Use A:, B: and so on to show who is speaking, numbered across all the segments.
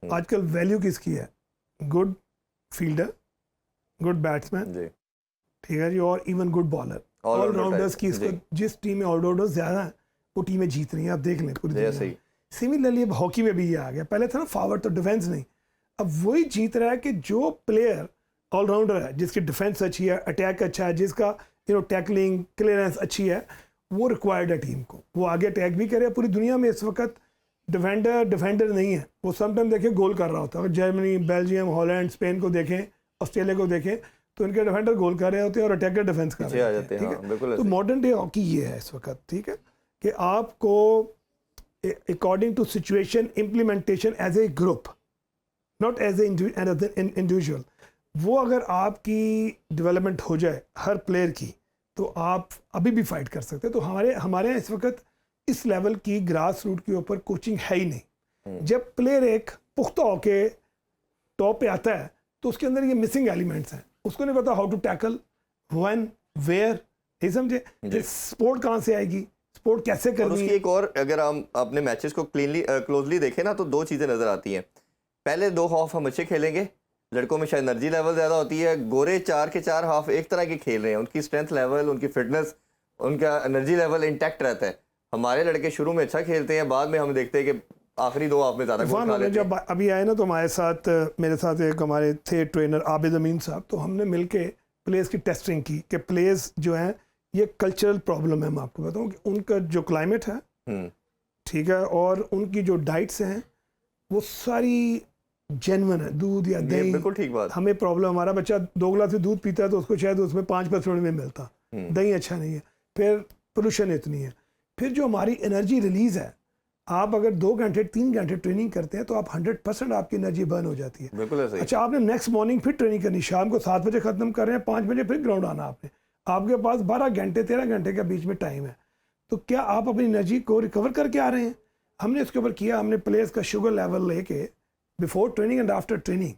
A: आजकल वैल्यू किसकी है? गुड फील्डर, गुड बैट्समैन, ठीक है जी, और इवन गुड बॉलर, ऑलराउंडर्स की। इसको जिस टीम में ऑलराउंडर्स ज़्यादा है वो टीमें जीत रही हैं। आप देख लें पूरी दुनिया। सिमिलरली अब हॉकी में भी ये आ गया। पहले था ना फॉरवर्ड तो डिफेंस नहीं, अब वही जीत रहा है कि जो प्लेयर ऑलराउंडर है, जिसकी डिफेंस अच्छी है, अटैक अच्छा है, जिसका टैकलिंग क्लियरेंस अच्छी है, वो रिक्वायर्ड है टीम को। वो आगे अटैक भी करे। पूरी दुनिया में इस वक्त डिफेंडर नहीं है। वो समटाइम देखें गोल कर रहा होता है। अगर जर्मनी, बेल्जियम, हॉलैंड, स्पेन को देखें, ऑस्ट्रेलिया को देखें, तो इनके डिफेंडर गोल कर रहे होते हैं और अटैकर डिफेंस कर रहे होते हैं। ठीक है, तो मॉडर्न डे हॉकी ये है इस वक्त। ठीक है, कि आपको according to situation implementation as a group, not as an individual, वो अगर आपकी डेवलपमेंट हो जाए हर प्लेयर की, तो आप अभी भी फाइट कर सकते हैं। तो हमारे यहाँ इस वक्त इस लेवल की ग्रास रूट के ऊपर कोचिंग है ही नहीं। जब प्लेयर एक पुख्ता होके टॉप पे आता है तो उसके अंदर ये मिसिंग एलिमेंट्स हैं। उसको नहीं पता how to tackle, when, where, ये समझे। स्पोर्ट कहाँ से आएगी, स्पोर्ट कैसे करनी है।
B: एक और अगर हम अपने मैचेस को क्लोजली देखें ना, तो दो चीज़ें नज़र आती हैं। पहले 2 हाफ हम अच्छे खेलेंगे, लड़कों में शायद एनर्जी लेवल ज़्यादा होती है। गोरे 4 के 4 हाफ एक तरह के खेल रहे हैं, उनकी स्ट्रेंथ लेवल, उनकी फिटनेस, उनका एनर्जी लेवल इंटैक्ट रहता है। हमारे लड़के शुरू में अच्छा खेलते हैं, बाद में हम देखते हैं कि आखिरी 2 हाफ में ज़्यादा गोल खा लेते हैं।
A: जब अभी आए ना तो हमारे साथ, मेरे साथ एक हमारे थे ट्रेनर आबिद अमीन साहब, तो हमने मिलके प्लेयर्स की टेस्टिंग की कि प्लेयर्स जो हैं, ये कल्चरल प्रॉब्लम है। मैं आपको बताऊँ कि उनका जो क्लाइमेट है, ठीक है, और उनकी जो डाइट्स हैं वो सारी जेन्युइन है। दूध या दही,
B: बिल्कुल ठीक बात।
A: हमें प्रॉब्लम, हमारा बच्चा 2 गिलास दूध पीता है तो उसको शायद उसमें 5% में मिलता, दही अच्छा नहीं है, फिर पोल्यूशन इतनी है, फिर जो हमारी एनर्जी रिलीज है, आप अगर 2 घंटे 3 घंटे ट्रेनिंग करते हैं तो आप 100% आपकी एनर्जी बर्न हो जाती है।
B: बिल्कुल ऐसे ही।
A: अच्छा, आपने नेक्स्ट मॉर्निंग फिर ट्रेनिंग करनी, शाम को 7 बजे खत्म कर रहे हैं, 5 बजे फिर ग्राउंड आना आपके पास 12 घंटे 13 घंटे के बीच में टाइम है। तो क्या आप अपनी एनर्जी को रिकवर करके आ रहे हैं? हमने इसके ऊपर किया, हमने प्लेयर्स का शुगर लेवल लेके before training and after training,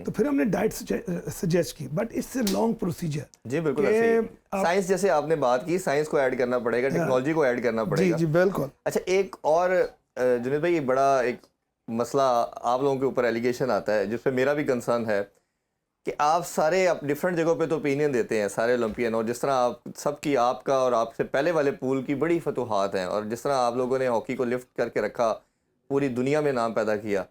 A: तो फिर हमने डाइट सजेस्ट की, but it's a long procedure.
B: जी बिल्कुल ऐसे ही। साइंस जैसे आपने बात की, साइंस को ऐड करना पड़ेगा, टेक्नोलॉजी को ऐड करना पड़ेगा।
A: जी बिल्कुल।
B: अच्छा, एक और जुनैद भाई, बड़ा एक मसला आप लोगों के ऊपर एलिगेशन आता है, जिस पे मेरा भी कंसर्न है कि आप सारे डिफरेंट जगहों पे तो ओपिनियन देते हैं सारे ओलंपियन, और जिस तरह आप सबकी, आपका और आपसे पहले वाले पूल की बड़ी फतूहात हैं, और जिस तरह आप लोगों ने हॉकी को लिफ्ट करके रखा, पूरी दुनिया में नाम पैदा किया।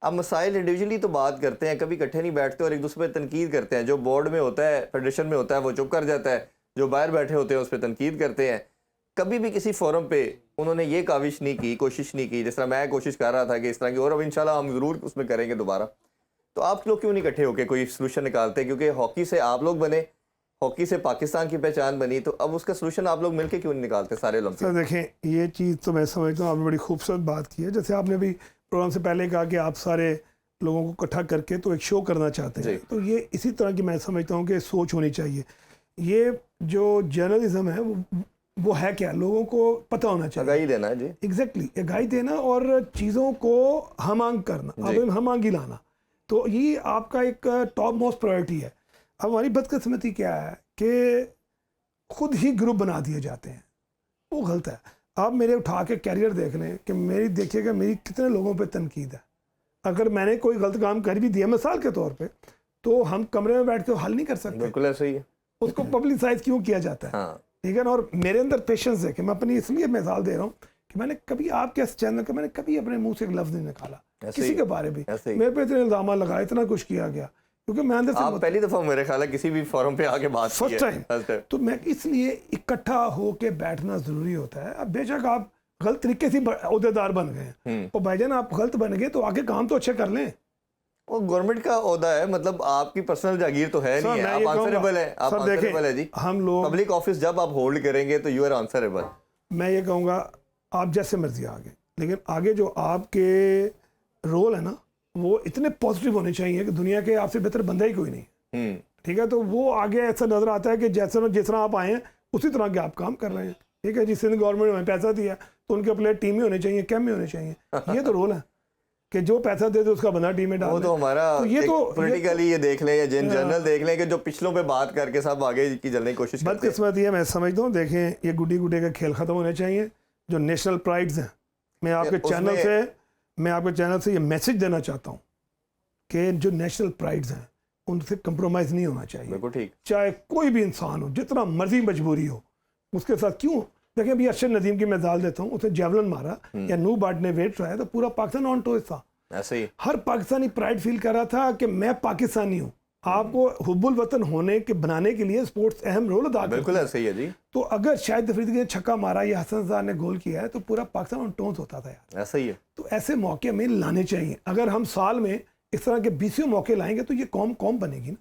B: अब मसाइल इंडिविजुअली तो बात करते हैं, कभी इकट्ठे नहीं बैठते और एक दूसरे पर तनकीद करते हैं। जो बोर्ड में होता है, फेडरेशन में होता है, वो चुप कर जाता है, जो बाहर बैठे होते हैं उस पर तनकीद करते हैं। कभी भी किसी फोरम पे उन्होंने ये काविश नहीं की, कोशिश नहीं की, जिस तरह मैं कोशिश कर रहा था कि इस तरह की, और अब इंशाल्लाह हम ज़रूर उसमें करेंगे दोबारा। तो आप लोग क्यों नहीं इकट्ठे होकर कोई सोल्यूशन निकालते? क्योंकि हॉकी से आप लोग बने, हॉकी से पाकिस्तान की पहचान बनी, तो अब उसका सोल्यूशन आप लोग मिलकर क्यों नहीं निकालते सारे लोग?
A: सर देखें, ये चीज़ तो मैं समझता हूँ आपने बड़ी खूबसूरत बात की है। जैसे आपने भी प्रोग्राम से पहले कहा कि आप सारे लोगों को इकट्ठा करके तो एक शो करना चाहते हैं, तो ये इसी तरह की मैं समझता हूँ कि सोच होनी चाहिए। ये जो जर्नलिज्म है वो है क्या, लोगों को पता होना चाहिए,
B: आगाही देना है जी।
A: एग्जैक्टली, आगाही देना और चीज़ों को हम करना, अब हम लाना, तो ये आपका एक टॉप मोस्ट प्रायोरिटी है। अब हमारी बदकिस्मती क्या है कि खुद ही ग्रुप बना दिए जाते हैं, वो गलत है। आप मेरे उठा के कैरियर देख लें कि मेरी, देखिएगा मेरी कितने लोगों पे तनकीद है। अगर मैंने कोई गलत काम कर भी दिया मिसाल के तौर पे, तो हम कमरे में बैठ के हल नहीं कर सकते।
B: बिल्कुल ऐसे ही है।
A: उसको पब्लिसाइज क्यों किया जाता है? ठीक है ना। और मेरे अंदर पेशेंस है कि मैं अपनी इसलिए मिसाल दे रहा हूँ कि मैंने कभी आपके इस चैनल का, मैंने कभी अपने मुंह से एक लफ्ज़ नहीं निकाला किसी के बारे में। मेरे पे इतने इल्जाम लगाए, इतना कुछ किया गया, क्योंकि मैं अंदर से,
B: आप पहली दफा मेरे ख्याल है किसी भी फोरम पे आके बात
A: फर्स्ट टाइम, तो मैं इसलिए इकट्ठा होके बैठना जरूरी होता है। अब बेशक आप गलत तरीके से ओहदेदार बन गए और भाईजान आप गलत बन गए, तो आगे काम तो अच्छे कर लें।
B: वो गवर्नमेंट का ओहदा है, मतलब आपकी पर्सनल जागीर तो है नहीं है, आप आंसरेबल है, आप आंसरेबल है जी।
A: हम लोग
B: पब्लिक ऑफिस जब आप होल्ड करेंगे तो यू आर आंसरेबल।
A: मैं ये कहूँगा आप जैसे मर्जी आगे, लेकिन आगे जो आपके रोल है ना, वो इतने पॉजिटिव होने चाहिए कि दुनिया के आपसे बेहतर बंदा ही कोई नहीं। ठीक है, तो वो आगे ऐसा नजर आता है कि जैसे जिस तरह आप आए हैं उसी तरह के आप काम कर रहे हैं। ठीक है जी, सिंध गवर्नमेंट ने हमें पैसा दिया तो उनके प्लेयर टीम में होने चाहिए, कैम में होने चाहिए। ये तो रोल है कि जो पैसा दे दे उसका बंदा टीम में डाल।
B: वो तो हमारा तो ये तो पॉलिटिकली ये देख लें या जनरल देख लें कि जो पिछलों पे बात करके सब आगे की जलने की कोशिश करते हैं।
A: बदकिस्मत ये मैं समझता हूँ। देखें, ये गुड्डी गुड्डे का खेल खत्म होने चाहिए। जो नेशनल प्राइड्स हैं, मैं आपके चैनल से मैं आपके चैनल से ये मैसेज देना चाहता हूँ कि जो नेशनल प्राइड्स हैं उनसे कंप्रोमाइज़ नहीं होना चाहिए।
B: बिल्कुल ठीक।
A: चाहे कोई भी इंसान हो, जितना मर्जी मजबूरी हो, उसके साथ क्यों। देखिए अभी अरशद नदीम की मिसाल देता हूँ, उसने जेवलिन मारा या नू बाट ने वेट उठाया तो पूरा पाकिस्तान ऑन टॉस था।
B: ऐसे ही
A: हर पाकिस्तानी प्राइड फील कर रहा था कि मैं पाकिस्तानी हूँ। आपको हुब्बुल वतन होने के बनाने के लिए स्पोर्ट्स अहम रोल अदा करता है।
B: बिल्कुल ऐसे ही है जी।
A: तो अगर शाहिद अफरीदी ने छक्का मारा या हसन रज़ा ने गोल किया है तो पूरा पाकिस्तान ऑन टॉस होता था यार।
B: ऐसा ही है।
A: तो ऐसे मौके हमें लाने चाहिए। अगर हम साल में इस तरह के 20 मौके लाएंगे तो ये कौम बनेगी ना।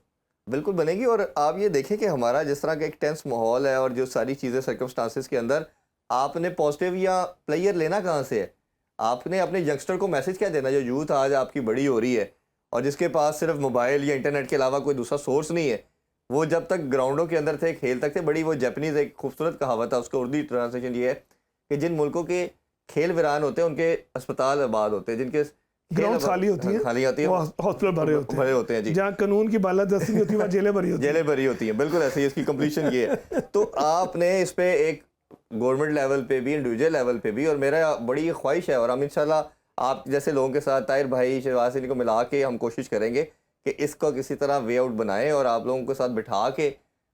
B: बिल्कुल बनेगी। और आप ये देखें कि हमारा जिस तरह का एक टेंस माहौल है और जो सारी चीज़ें सर्कमस्टांसिस के अंदर, आपने पॉजिटिव या प्लेयर लेना कहाँ से है? आपने अपने यंगस्टर को मैसेज क्या देना? जो यूथ आज आपकी बड़ी हो रही है और जिसके पास सिर्फ मोबाइल या इंटरनेट के अलावा कोई दूसरा सोर्स नहीं है, वो जब तक ग्राउंडों के अंदर थे, खेल तक थे। बड़ी वो जापानीज़ एक खूबसूरत कहावत है, उसका उर्दू ट्रांसलेशन ये है कि जिन मुल्कों के खेल वीरान होते हैं उनके अस्पताल आबाद होते हैं, जिनके
A: ग्राउंड खाली होती है, हॉस्पिटल भरे होते हैं
B: जी।
A: जहाँ कानून की बालादस्ती होती है वहाँ जेलें भरी होती हैं।
B: बिल्कुल ऐसे ही इसकी कंप्लीशन ये है। तो आपने इस पे एक गवर्नमेंट लेवल पे भी, इंडिविजुअल लेवल पे भी, और मेरा बड़ी ख्वाहिश है और हम इंशाल्लाह आप जैसे लोगों के साथ, ताहिर भाई, शहबाज अली को मिला के हम कोशिश करेंगे कि इसको किसी तरह वे आउट बनाएं और आप लोगों के साथ बिठा के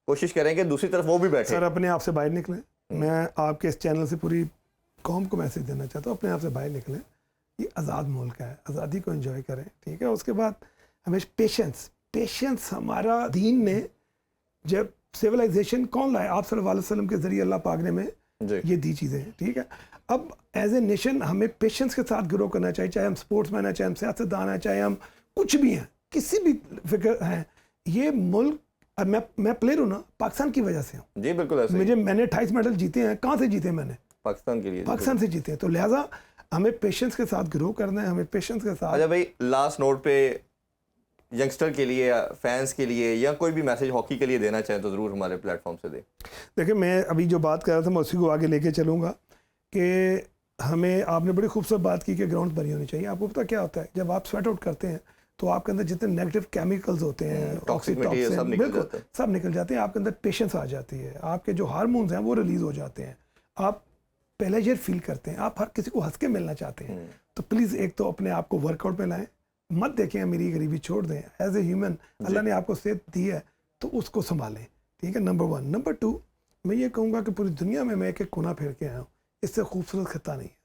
B: कोशिश करेंगे दूसरी तरफ वो भी बैठे।
A: सर अपने आप से बाहर निकलें। मैं आपके इस चैनल से पूरी कौम को मैसेज देना चाहता हूँ, अपने आप से बाहर निकलें। ये आज़ाद मुल्क है, आज़ादी को एंजॉय करें, ठीक है। उसके बाद हमेशा पेशेंस हमारा दीन ने, जब सिविलाइजेशन कौन लाए? आप सल्लल्लाहु अलैहि वसल्लम के ज़रिए अल्लाह पाक ने में ये दी चीज़ें, ठीक है। अब एज ए नेशन हमें पेशेंस के साथ ग्रो करना चाहिए, चाहे हम स्पोर्ट्स मैन हैं, चाहे हम सियासतदान हैं, चाहे हम कुछ भी हैं, किसी भी फिक्र हैं। ये मुल्क, मैं प्लेयर हूँ ना, पाकिस्तान की वजह से हूँ
B: जी। बिल्कुल ऐसे।
A: मैंने 28 मेडल जीते हैं। कहाँ से जीते मैंने?
B: पाकिस्तान के लिए,
A: पाकिस्तान से जीते हैं। तो लिहाजा हमें पेशेंस के साथ ग्रो करना है, हमें पेशेंस के साथ।
B: अच्छा भाई, लास्ट नोट पे यंगस्टर के लिए, फैंस के लिए, या कोई भी मैसेज हॉकी के लिए देना चाहें तो ज़रूर हमारे प्लेटफॉर्म से दें।
A: देखिए मैं अभी जो बात कर रहा था मैं उसी को आगे लेके चलूँगा कि हमें, आपने बड़ी खूबसूरत बात की कि ग्राउंड बनी होनी चाहिए। आपको पता क्या होता है, जब आप स्वेट आउट करते हैं तो आपके अंदर जितने नेगेटिव केमिकल्स होते हैं,
B: टॉक्सिक मटेरियल,
A: सब निकल जाते हैं। आपके अंदर पेशेंस आ जाती है, आपके जो हार्मोन्स हैं वो रिलीज हो जाते हैं, आप प्लेजर फील करते हैं, आप हर किसी को हंस के मिलना चाहते हैं। तो प्लीज़ एक तो अपने आप को वर्कआउट में लाएं, मत देखें मेरी गरीबी छोड़ दें। एज ए ह्यूमन अल्लाह ने आपको सेहत दी है तो उसको संभालें, ठीक है। नंबर 1। नंबर 2, मैं ये कहूँगा कि पूरी दुनिया में मैं एक कोना फेर के आया हूँ, इससे खूबसूरत खत्ता नहीं है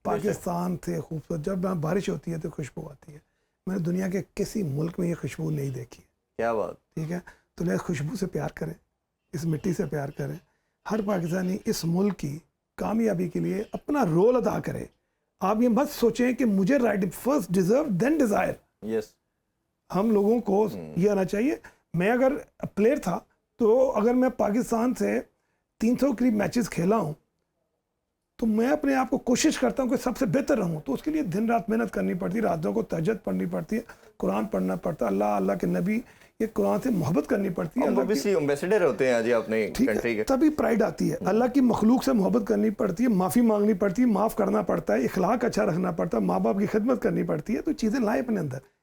A: पाकिस्तान से खूबसूरत। जब बारिश होती है तो खुशबू आती है। मैंने दुनिया के किसी मुल्क में ये खुशबू नहीं देखी।
B: क्या बात,
A: ठीक है। तो लिहाजा खुशबू से प्यार करें, इस मिट्टी से प्यार करें। हर पाकिस्तानी इस मुल्क की कामयाबी के लिए अपना रोल अदा करे। आप ये मत सोचें कि मुझे right, first deserve then desire.
B: Yes,
A: हम लोगों को ये आना चाहिए। मैं अगर प्लेयर था तो अगर मैं पाकिस्तान से 300 करीब मैचेस खेला हूँ तो मैं अपने आप को कोशिश करता हूँ कि सबसे बेहतर रहूँ। तो उसके लिए दिन रात मेहनत करनी पड़ती है, रातों को तहज्जुद पढ़नी पड़ती है, कुरान पढ़ना पड़ता है, अल्लाह के नबी, ये कुरान से मोहब्बत करनी पड़ती है।
B: एम्बेसडर होते हैं जी अपने कंट्री के,
A: तभी प्राइड आती है। अल्लाह की मखलूक से मोहब्बत करनी पड़ती है, माफ़ी मांगनी पड़ती है, माफ़ करना पड़ता है, इखलाक अच्छा रखना पड़ता है, माँ बाप की खिदमत करनी पड़ती है। तो चीज़ें लाए अपने अंदर,